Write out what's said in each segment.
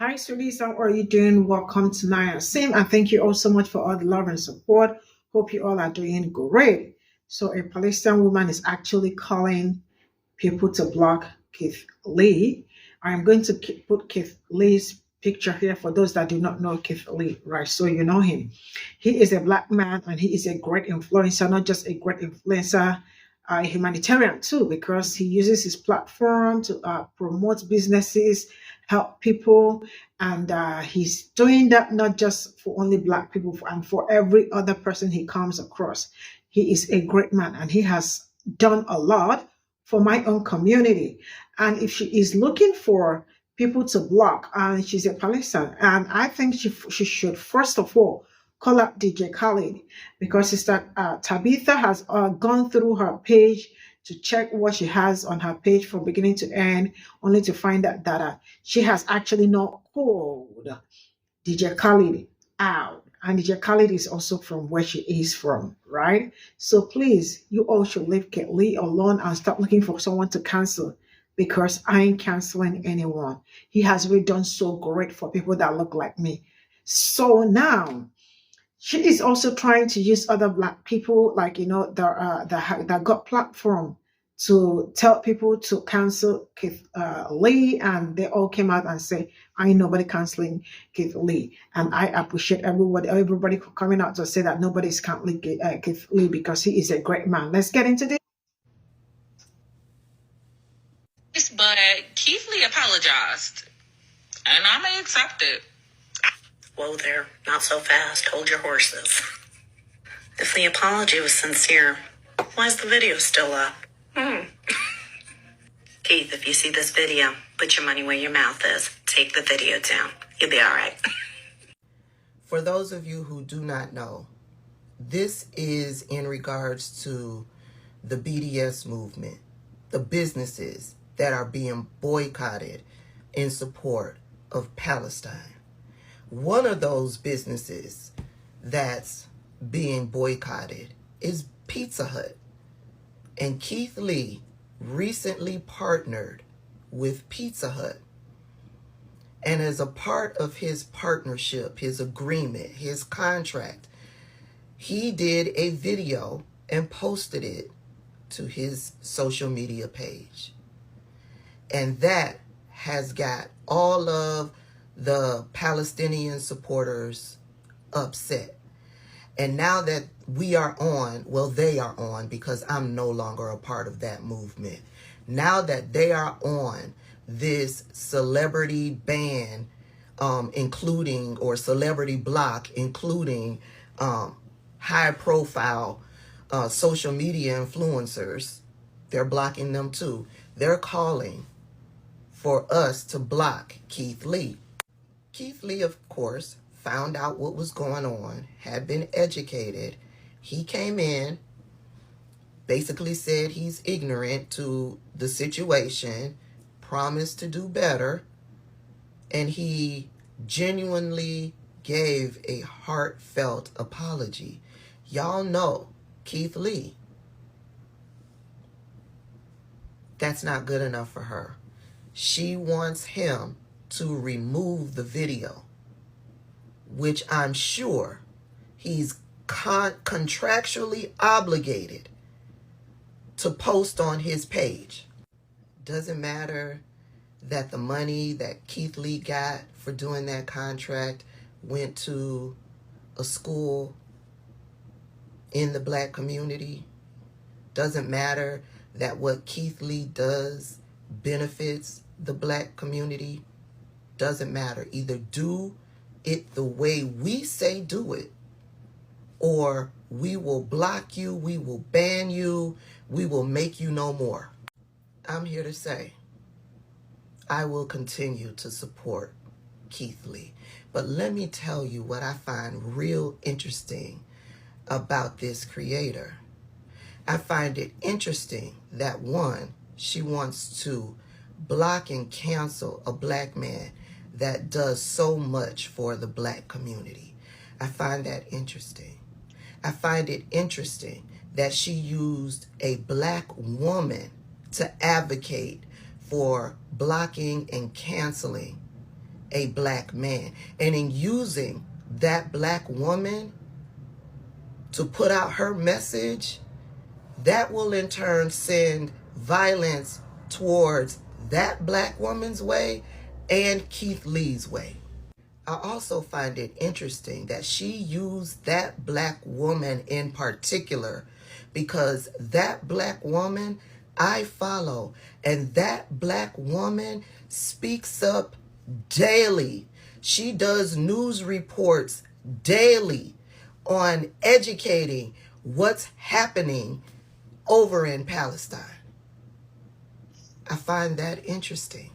Hi, sweeties. How are you doing? Welcome to Naya Sim, and thank you all so much for all the love and support. Hope you all are doing great. So, a Palestinian woman is actually calling people to block Keith Lee. I'm going to put Keith Lee's picture here for those that do not know Keith Lee, right? So, you know him. He is a black man and he is a great influencer, not just a great influencer, a humanitarian too, because he uses his platform to promote businesses, help people, and he's doing that not just for only black people and for every other person he comes across. He is a great man and he has done a lot for my own community. And if she is looking for people to block, and she's a Palestinian, and I think she should first of all call up DJ Khaled, because Sister Tabitha has gone through her page to check what she has on her page from beginning to end, only to find out that she has actually not called DJ Khaled out. And DJ Khaled is also from where she is from, right? So please, you all should leave Kate Lee alone and stop looking for someone to cancel, because I ain't canceling anyone. He has really done so great for people that look like me. So now she is also trying to use other black people, like that got platform to tell people to cancel Keith Lee, and they all came out and say, "I ain't nobody canceling Keith Lee," and I appreciate everybody coming out to say that nobody's canceling Keith Lee because he is a great man. Let's get into this. But Keith Lee apologized, and I may accept it. Whoa there, not so fast. Hold your horses. If the apology was sincere, why is the video still up? Keith, if you see this video, put your money where your mouth is. Take the video down. You'll be all right. For those of you who do not know, this is in regards to the BDS movement, the businesses that are being boycotted in support of Palestine. One of those businesses that's being boycotted is Pizza Hut. And Keith Lee recently partnered with Pizza Hut. And as a part of his partnership, his agreement, his contract, he did a video and posted it to his social media page. And that has got all of the Palestinian supporters upset. And now that we are on, well, they are on, because I'm no longer a part of that movement. Now that they are on this celebrity ban, including, or celebrity block, including high profile social media influencers, they're blocking them too. They're calling for us to block Keith Lee. Keith Lee, of course, found out what was going on, had been educated. He came in, basically said he's ignorant to the situation, promised to do better, and he genuinely gave a heartfelt apology. Y'all know Keith Lee. That's not good enough for her. She wants him to remove the video, which I'm sure he's contractually obligated to post on his page. Doesn't matter that the money that Keith Lee got for doing that contract went to a school in the black community. Doesn't matter that what Keith Lee does benefits the black community. Doesn't matter. Either do it the way we say do it, or we will block you, we will ban you, we will make you no more. I'm here to say I will continue to support Keith Lee. But let me tell you what I find real interesting about this creator. I find it interesting that, one, she wants to block and cancel a black man that does so much for the black community. I find that interesting. I find it interesting that she used a black woman to advocate for blocking and canceling a black man. And in using that black woman to put out her message, that will in turn send violence towards that black woman's way and Keith Lee's way. I also find it interesting that she used that black woman in particular because that black woman I follow, and that black woman speaks up daily. She does news reports daily on educating what's happening over in Palestine. I find that interesting.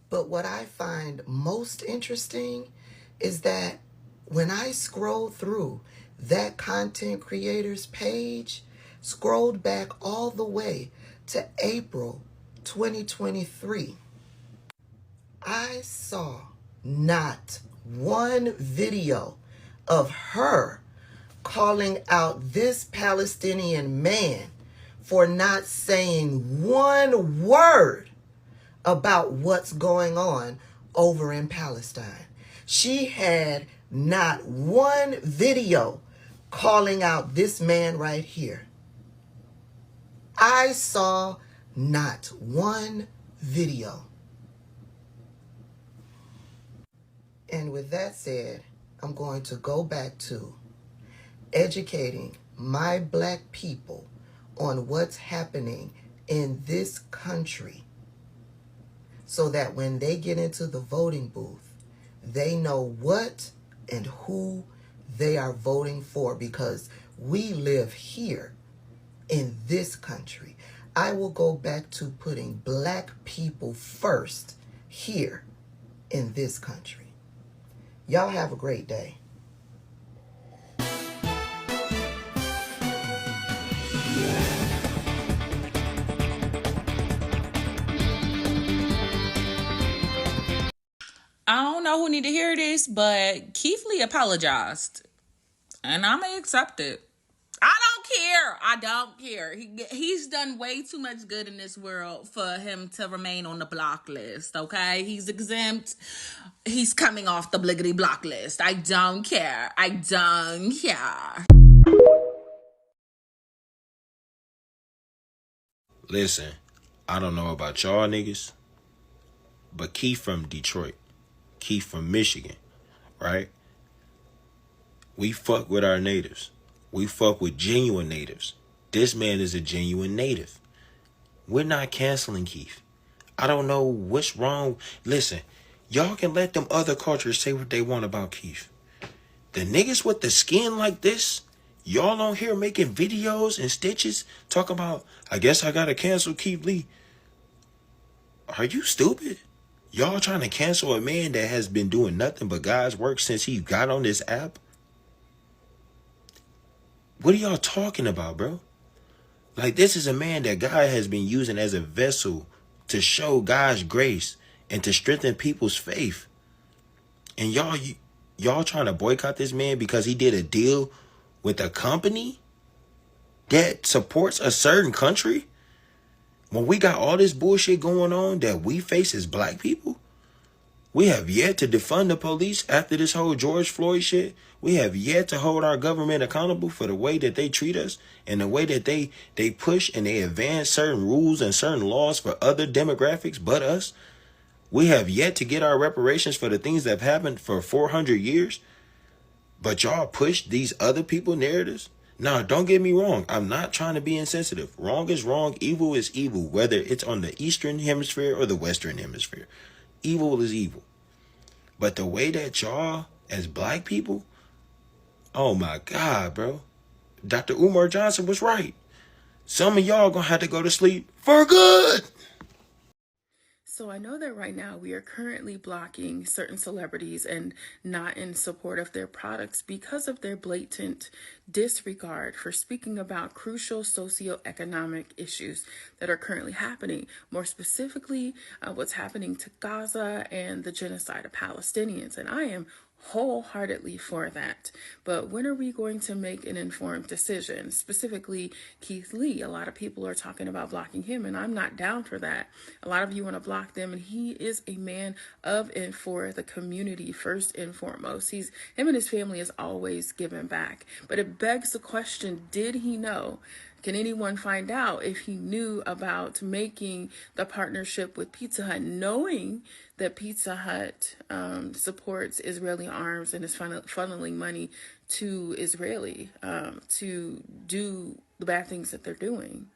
But what I find most interesting is that when I scroll through that content creator's page, scrolled back all the way to April 2023, I saw not one video of her calling out this Palestinian man for not saying one word about what's going on over in Palestine. She had not one video calling out this man right here. I saw not one video. And with that said, I'm going to go back to educating my black people on what's happening in this country so that when they get into the voting booth, they know what and who they are voting for, because we live here in this country. I will go back to putting black people first here in this country. Y'all have a great day. I don't know who need to hear this, but Keith Lee apologized, and I'm gonna accept it. I don't care. I don't care. He's done way too much good in this world for him to remain on the block list, okay? He's exempt. He's coming off the bliggity block list. I don't care. I don't care. Listen, I don't know about y'all niggas, but Keith from Detroit, Keith from Michigan, right? We fuck with our natives. We fuck with genuine natives. This man is a genuine native. We're not canceling Keith. I don't know what's wrong. Listen, y'all can let them other cultures say what they want about Keith. The niggas with the skin like this, y'all on here making videos and stitches talking about, I guess I gotta cancel Keith Lee. Are you stupid? Y'all trying to cancel a man that has been doing nothing but God's work since he got on this app? What are y'all talking about, bro? Like, this is a man that God has been using as a vessel to show God's grace and to strengthen people's faith. And y'all trying to boycott this man because he did a deal with a company that supports a certain country? When we got all this bullshit going on that we face as black people, we have yet to defund the police after this whole George Floyd shit. We have yet to hold our government accountable for the way that they treat us and the way that they push and they advance certain rules and certain laws for other demographics but us. We have yet to get our reparations for the things that have happened for 400 years. But y'all push these other people narratives. Now, don't get me wrong. I'm not trying to be insensitive. Wrong is wrong. Evil is evil, whether it's on the Eastern Hemisphere or the Western Hemisphere. Evil is evil. But the way that y'all, as black people, oh my God, bro. Dr. Umar Johnson was right. Some of y'all gonna have to go to sleep for good. So I know that right now we are currently blocking certain celebrities and not in support of their products because of their blatant disregard for speaking about crucial socioeconomic issues that are currently happening. More specifically, what's happening to Gaza and the genocide of Palestinians. And I am wholeheartedly for that. But when are we going to make an informed decision? Specifically, Keith Lee. A lot of people are talking about blocking him, and I'm not down for that. A lot of you want to block them, and he is a man of and for the community first and foremost. Him and his family has always given back. But it begs the question, did he know? Can anyone find out if he knew about making the partnership with Pizza Hut, knowing that Pizza Hut supports Israeli arms and is funneling money to Israeli to do the bad things that they're doing?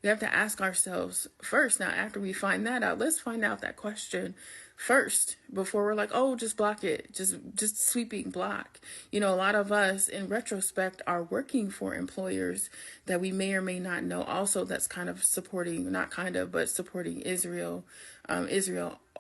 We have to ask ourselves first. Now, after we find that out, let's find out that question first before we're like, oh, just block it, just sweeping block. A lot of us in retrospect are working for employers that we may or may not know also that's kind of supporting, not kind of, but supporting Israel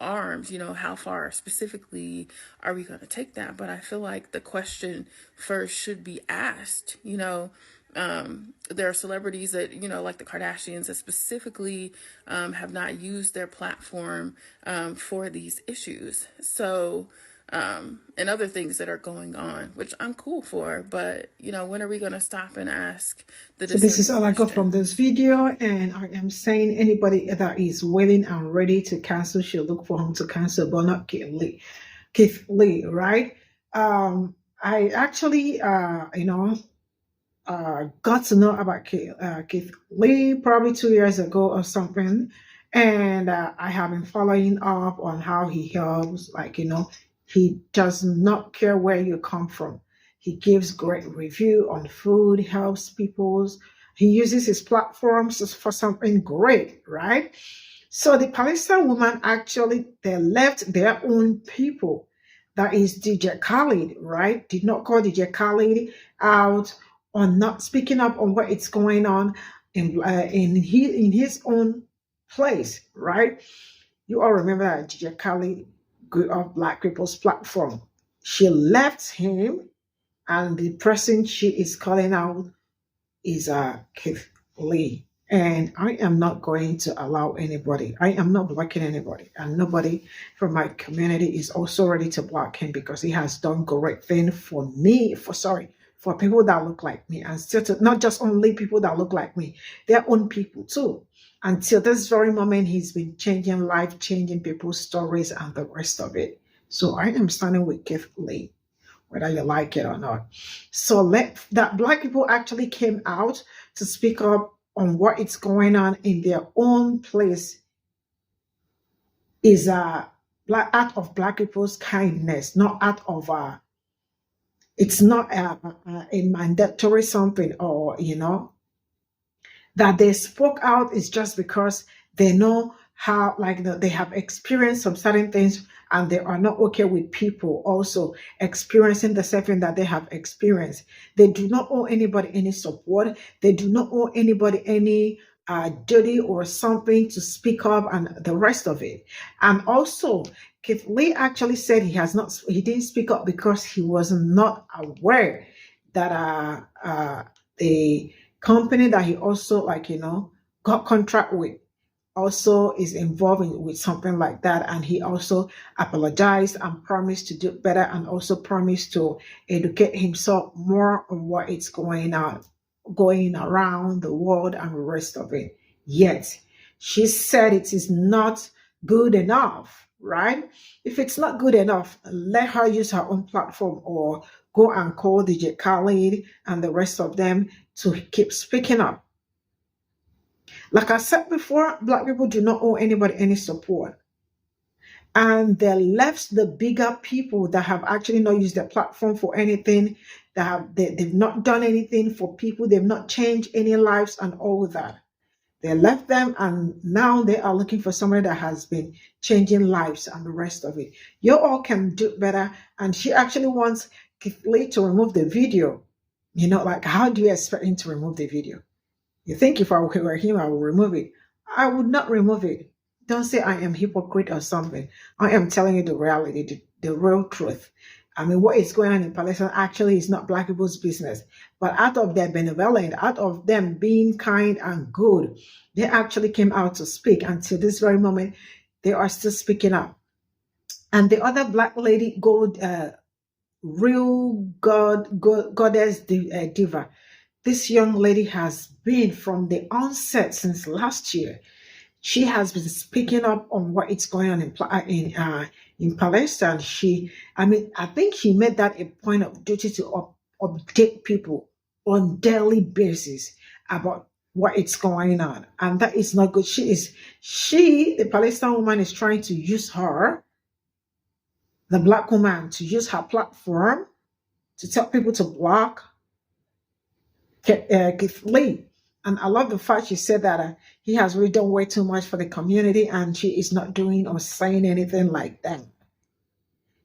arms. How far specifically are we going to take that? But I feel like the question first should be asked. There are celebrities that, like the Kardashians, that specifically have not used their platform for these issues. So, and other things that are going on, which I'm cool for. But, when are we going to stop and ask the So this is all I got question? from this video, and I am saying anybody that is willing and ready to cancel should look for him to cancel, but not Keith Lee, right? I actually, got to know about Keith Lee probably 2 years ago or something. And I have been following up on how he helps. He does not care where you come from. He gives great review on food, helps people. He uses his platforms for something great, right? So the Palestine woman actually, they left their own people. That is DJ Khaled, right? Did not call DJ Khaled out on not speaking up on what is going on in his own place, right? You all remember that DJ Khaled grew up Black People's Platform. She left him, and the person she is calling out is Keith Lee. And I am not going to allow anybody. I am not blocking anybody, and nobody from my community is also ready to block him because he has done great thing for me. For people that look like me, and still not just only people that look like me, their own people too. Until this very moment, he's been changing life, changing people's stories, and the rest of it. So I am standing with Keith Lee, whether you like it or not. So that Black people actually came out to speak up on what is going on in their own place is out of Black people's kindness, not out of it's not a mandatory something, or that they spoke out is just because they know how, they have experienced some certain things, and they are not okay with people also experiencing the same thing that they have experienced. They do not owe anybody any support. They do not owe anybody any duty or something to speak up and the rest of it. And also, Keith Lee actually said he didn't speak up because he was not aware that the company that he also got contract with also is involved with something like that, and he also apologized and promised to do better, and also promised to educate himself more on what is going around the world and the rest of it. Yet she said it is not good enough, right? If it's not good enough, let her use her own platform, or go and call DJ Khaled and the rest of them to keep speaking up. Like I said before, Black people do not owe anybody any support. And they left the bigger people that have actually not used their platform for anything, they've not done anything for people, they've not changed any lives and all that. They left them, and now they are looking for somebody that has been changing lives and the rest of it. You all can do better. And she actually wants Keith Lee to remove the video. How do you expect him to remove the video? You think if I were him, I would remove it? I would not remove it. Don't say I am hypocrite or something. I am telling you the reality, the real truth. What is going on in Palestine actually is not Black people's business. But out of their benevolence, out of them being kind and good, they actually came out to speak. Until this very moment, they are still speaking up. And the other Black lady, real goddess diva. This young lady has been from the onset since last year. She has been speaking up on what is going on in Palestine. I think he made that a point of duty to update people on daily basis about what is going on, and that is not good. The Palestine woman, is trying to use her, the black woman, to use her platform to tell people to block Keith Lee. And I love the fact she said that he has really done way too much for the community, and she is not doing or saying anything like that.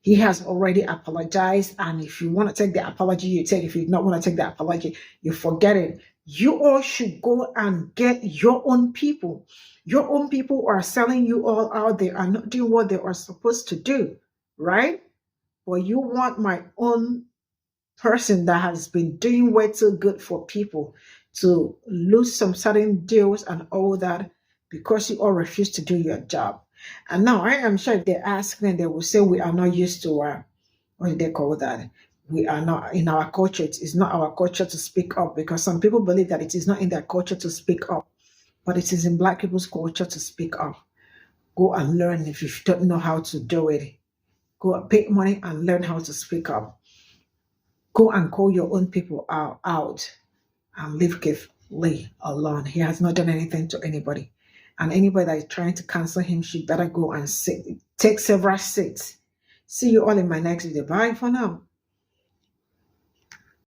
He has already apologized, and if you want to take the apology, you take. If you don't want to take the apology, you forget it. You all should go and get your own people. Your own people are selling you all out. They are not doing what they are supposed to do, right? Well, you want my own person that has been doing way too good for people to lose some certain deals and all that because you all refuse to do your job. And now I am sure if they ask them, they will say we are not used to what do they call that? We are not in our culture. It is not our culture to speak up, because some people believe that it is not in their culture to speak up, but it is in black people's culture to speak up. Go and learn. If you don't know how to do it, go pay money and learn how to speak up. Go and call your own people out and leave Keith Lee alone. He has not done anything to anybody. And anybody that is trying to cancel him should better go and take several seats. See you all in my next video. Bye for now.